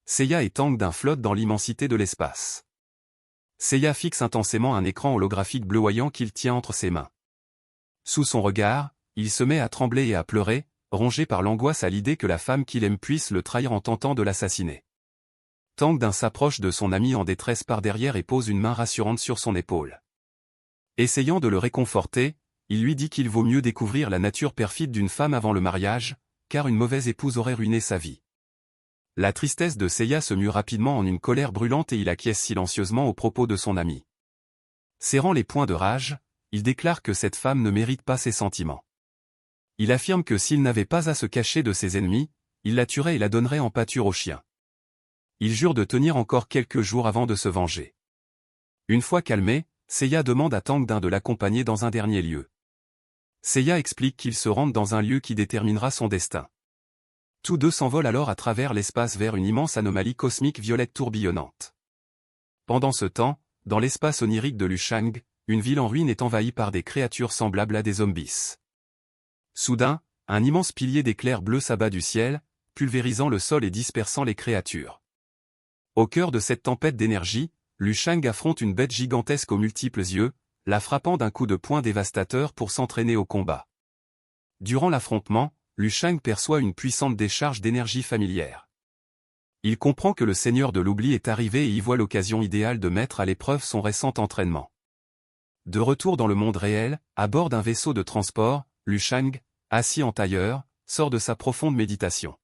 Seiya et Tang D'un flottent dans l'immensité de l'espace. Seiya fixe intensément un écran holographique bleuoyant qu'il tient entre ses mains. Sous son regard, il se met à trembler et à pleurer, rongé par l'angoisse à l'idée que la femme qu'il aime puisse le trahir en tentant de l'assassiner. Tang D'un s'approche de son ami en détresse par derrière et pose une main rassurante sur son épaule. Essayant de le réconforter, il lui dit qu'il vaut mieux découvrir la nature perfide d'une femme avant le mariage, car une mauvaise épouse aurait ruiné sa vie. La tristesse de Seiya se mue rapidement en une colère brûlante et il acquiesce silencieusement aux propos de son ami. Serrant les poings de rage, il déclare que cette femme ne mérite pas ses sentiments. Il affirme que s'il n'avait pas à se cacher de ses ennemis, il la tuerait et la donnerait en pâture aux chiens. Il jure de tenir encore quelques jours avant de se venger. Une fois calmé, Seiya demande à Tang D'un de l'accompagner dans un dernier lieu. Seiya explique qu'ils se rendent dans un lieu qui déterminera son destin. Tous deux s'envolent alors à travers l'espace vers une immense anomalie cosmique violette tourbillonnante. Pendant ce temps, dans l'espace onirique de Lushang, une ville en ruine est envahie par des créatures semblables à des zombies. Soudain, un immense pilier d'éclairs bleus s'abat du ciel, pulvérisant le sol et dispersant les créatures. Au cœur de cette tempête d'énergie, Lushang affronte une bête gigantesque aux multiples yeux, la frappant d'un coup de poing dévastateur pour s'entraîner au combat. Durant l'affrontement, Lushang perçoit une puissante décharge d'énergie familière. Il comprend que le Seigneur de l'Oubli est arrivé et y voit l'occasion idéale de mettre à l'épreuve son récent entraînement. De retour dans le monde réel, à bord d'un vaisseau de transport, Lushang, assis en tailleur, sort de sa profonde méditation.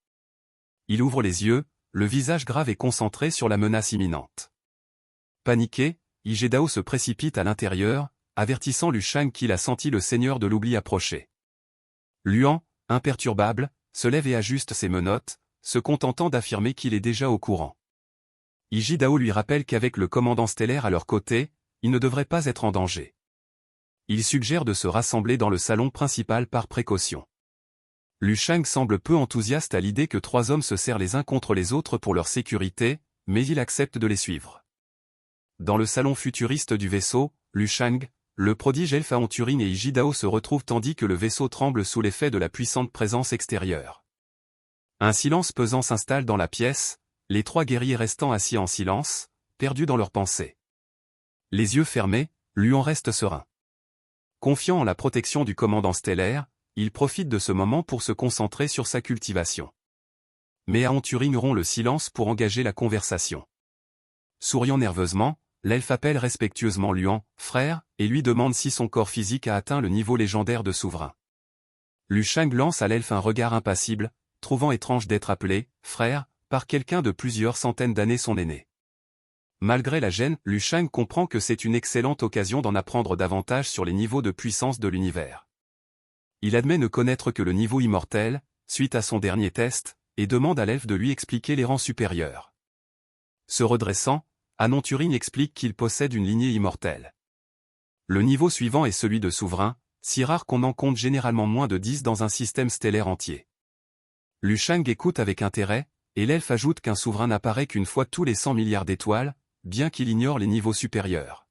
Il ouvre les yeux, le visage grave et concentré sur la menace imminente. Paniqué, Igedao se précipite à l'intérieur, avertissant Lushang qu'il a senti le Seigneur de l'Oubli approcher. Luan, imperturbable, se lève et ajuste ses menottes, se contentant d'affirmer qu'il est déjà au courant. Igedao lui rappelle qu'avec le commandant stellaire à leur côté, il ne devrait pas être en danger. Il suggère de se rassembler dans le salon principal par précaution. Lushang semble peu enthousiaste à l'idée que trois hommes se serrent les uns contre les autres pour leur sécurité, mais il accepte de les suivre. Dans le salon futuriste du vaisseau, Lushang, le prodige elfe Aventurine et Igedao se retrouvent tandis que le vaisseau tremble sous l'effet de la puissante présence extérieure. Un silence pesant s'installe dans la pièce, les trois guerriers restant assis en silence, perdus dans leurs pensées. Les yeux fermés, Luan reste serein. Confiant en la protection du commandant stellaire, il profite de ce moment pour se concentrer sur sa cultivation. Mais Aventurine rompt le silence pour engager la conversation. Souriant nerveusement, l'elfe appelle respectueusement Luan, frère, et lui demande si son corps physique a atteint le niveau légendaire de souverain. Lushang lance à l'elfe un regard impassible, trouvant étrange d'être appelé, frère, par quelqu'un de plusieurs centaines d'années son aîné. Malgré la gêne, Lushang comprend que c'est une excellente occasion d'en apprendre davantage sur les niveaux de puissance de l'univers. Il admet ne connaître que le niveau immortel, suite à son dernier test, et demande à l'elfe de lui expliquer les rangs supérieurs. Se redressant, Aventurine explique qu'il possède une lignée immortelle. Le niveau suivant est celui de souverain, si rare qu'on en compte généralement moins de 10 dans un système stellaire entier. Lushang écoute avec intérêt, et l'elfe ajoute qu'un souverain n'apparaît qu'une fois tous les 100 milliards d'étoiles, bien qu'il ignore les niveaux supérieurs.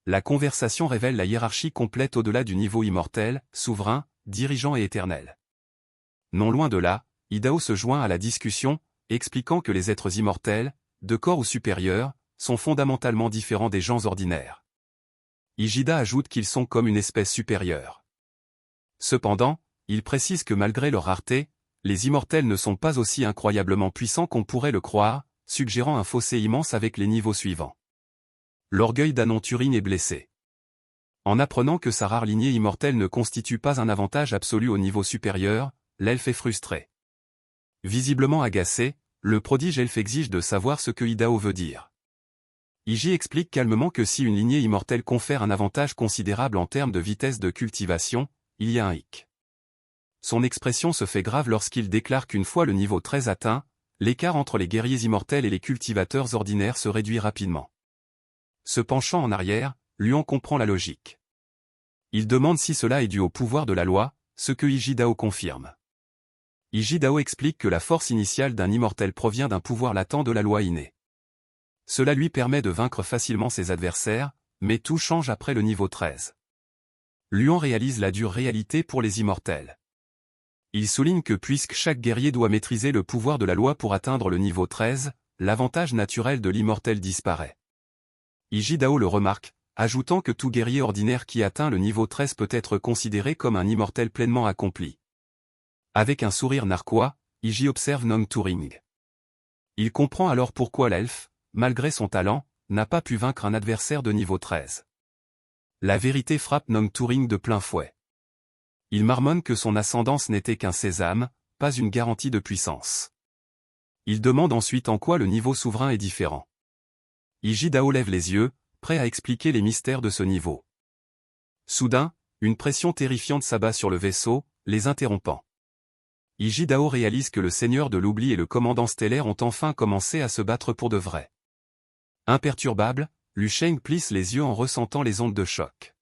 La conversation révèle la hiérarchie complète au-delà du niveau immortel, souverain, dirigeant et éternel. Non loin de là, Igedao se joint à la discussion, expliquant que les êtres immortels, de corps ou supérieurs, sont fondamentalement différents des gens ordinaires. Igedao ajoute qu'ils sont comme une espèce supérieure. Cependant, il précise que malgré leur rareté, les immortels ne sont pas aussi incroyablement puissants qu'on pourrait le croire, suggérant un fossé immense avec les niveaux suivants. L'orgueil d'Aventurine est blessé. En apprenant que sa rare lignée immortelle ne constitue pas un avantage absolu au niveau supérieur, l'elfe est frustré. Visiblement agacé, le prodige elfe exige de savoir ce que Igedao veut dire. Igedao explique calmement que si une lignée immortelle confère un avantage considérable en termes de vitesse de cultivation, il y a un hic. Son expression se fait grave lorsqu'il déclare qu'une fois le niveau 13 atteint, l'écart entre les guerriers immortels et les cultivateurs ordinaires se réduit rapidement. Se penchant en arrière, Luan comprend la logique. Il demande si cela est dû au pouvoir de la loi, ce que Igedao confirme. Igedao explique que la force initiale d'un immortel provient d'un pouvoir latent de la loi innée. Cela lui permet de vaincre facilement ses adversaires, mais tout change après le niveau 13. Luan réalise la dure réalité pour les immortels. Il souligne que puisque chaque guerrier doit maîtriser le pouvoir de la loi pour atteindre le niveau 13, l'avantage naturel de l'immortel disparaît. Iji Dao le remarque, ajoutant que tout guerrier ordinaire qui atteint le niveau 13 peut être considéré comme un immortel pleinement accompli. Avec un sourire narquois, Iji observe Nong Turing. Il comprend alors pourquoi l'elfe, malgré son talent, n'a pas pu vaincre un adversaire de niveau 13. La vérité frappe Nong Turing de plein fouet. Il marmonne que son ascendance n'était qu'un sésame, pas une garantie de puissance. Il demande ensuite en quoi le niveau souverain est différent. Iji Dao lève les yeux, prêt à expliquer les mystères de ce niveau. Soudain, une pression terrifiante s'abat sur le vaisseau, les interrompant. Iji Dao réalise que le seigneur de l'oubli et le commandant stellaire ont enfin commencé à se battre pour de vrai. Imperturbable, Lu Sheng plisse les yeux en ressentant les ondes de choc.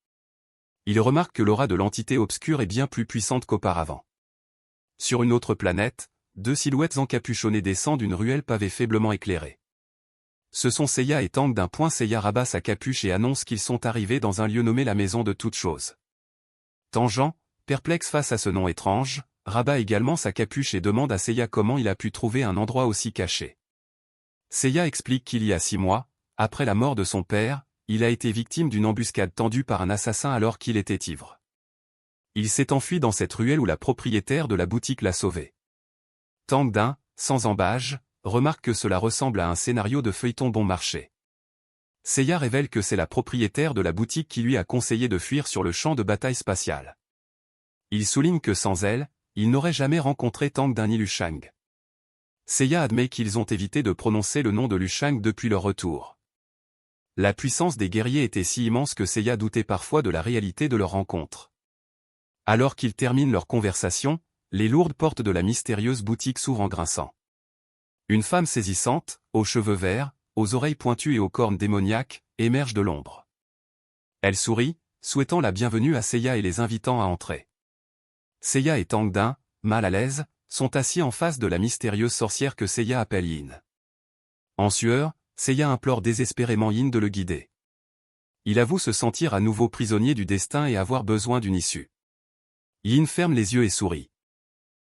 Il remarque que l'aura de l'entité obscure est bien plus puissante qu'auparavant. Sur une autre planète, deux silhouettes encapuchonnées descendent d'une ruelle pavée faiblement éclairée. Ce sont Seiya et Tang d'un point. Seiya rabat sa capuche et annonce qu'ils sont arrivés dans un lieu nommé la Maison de toutes choses. Tangent, perplexe face à ce nom étrange, rabat également sa capuche et demande à Seiya comment il a pu trouver un endroit aussi caché. Seiya explique qu'il y a 6 mois, après la mort de son père, il a été victime d'une embuscade tendue par un assassin alors qu'il était ivre. Il s'est enfui dans cette ruelle où la propriétaire de la boutique l'a sauvé. Tang d'un, sans embâge, remarque que cela ressemble à un scénario de feuilleton bon marché. Seiya révèle que c'est la propriétaire de la boutique qui lui a conseillé de fuir sur le champ de bataille spatial. Il souligne que sans elle, il n'aurait jamais rencontré Tang d'un ni Lu Shang. Seiya admet qu'ils ont évité de prononcer le nom de Lu Shang depuis leur retour. La puissance des guerriers était si immense que Seiya doutait parfois de la réalité de leur rencontre. Alors qu'ils terminent leur conversation, les lourdes portes de la mystérieuse boutique s'ouvrent en grinçant. Une femme saisissante, aux cheveux verts, aux oreilles pointues et aux cornes démoniaques, émerge de l'ombre. Elle sourit, souhaitant la bienvenue à Seiya et les invitant à entrer. Seiya et Tang d'un, mal à l'aise, sont assis en face de la mystérieuse sorcière que Seiya appelle Yin. En sueur, Seiya implore désespérément Yin de le guider. Il avoue se sentir à nouveau prisonnier du destin et avoir besoin d'une issue. Yin ferme les yeux et sourit.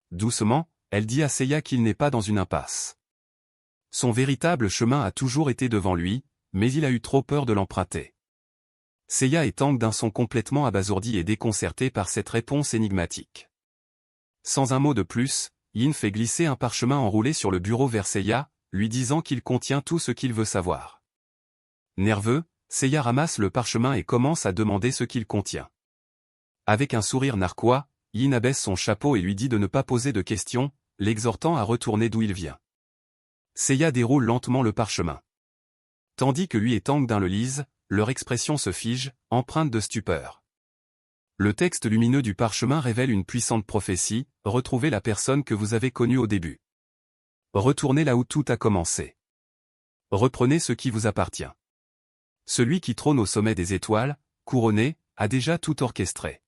Doucement, elle dit à Seiya qu'il n'est pas dans une impasse. Son véritable chemin a toujours été devant lui, mais il a eu trop peur de l'emprunter. Seiya et Tang d'un sont complètement abasourdis et déconcertés par cette réponse énigmatique. Sans un mot de plus, Yin fait glisser un parchemin enroulé sur le bureau vers Seiya, lui disant qu'il contient tout ce qu'il veut savoir. Nerveux, Seiya ramasse le parchemin et commence à demander ce qu'il contient. Avec un sourire narquois, Yin abaisse son chapeau et lui dit de ne pas poser de questions, l'exhortant à retourner d'où il vient. Seiya déroule lentement le parchemin. Tandis que lui et Tang d'un le lisent, leur expression se fige, empreinte de stupeur. Le texte lumineux du parchemin révèle une puissante prophétie, retrouvez la personne que vous avez connue au début. Retournez là où tout a commencé. Reprenez ce qui vous appartient. Celui qui trône au sommet des étoiles, couronné, a déjà tout orchestré.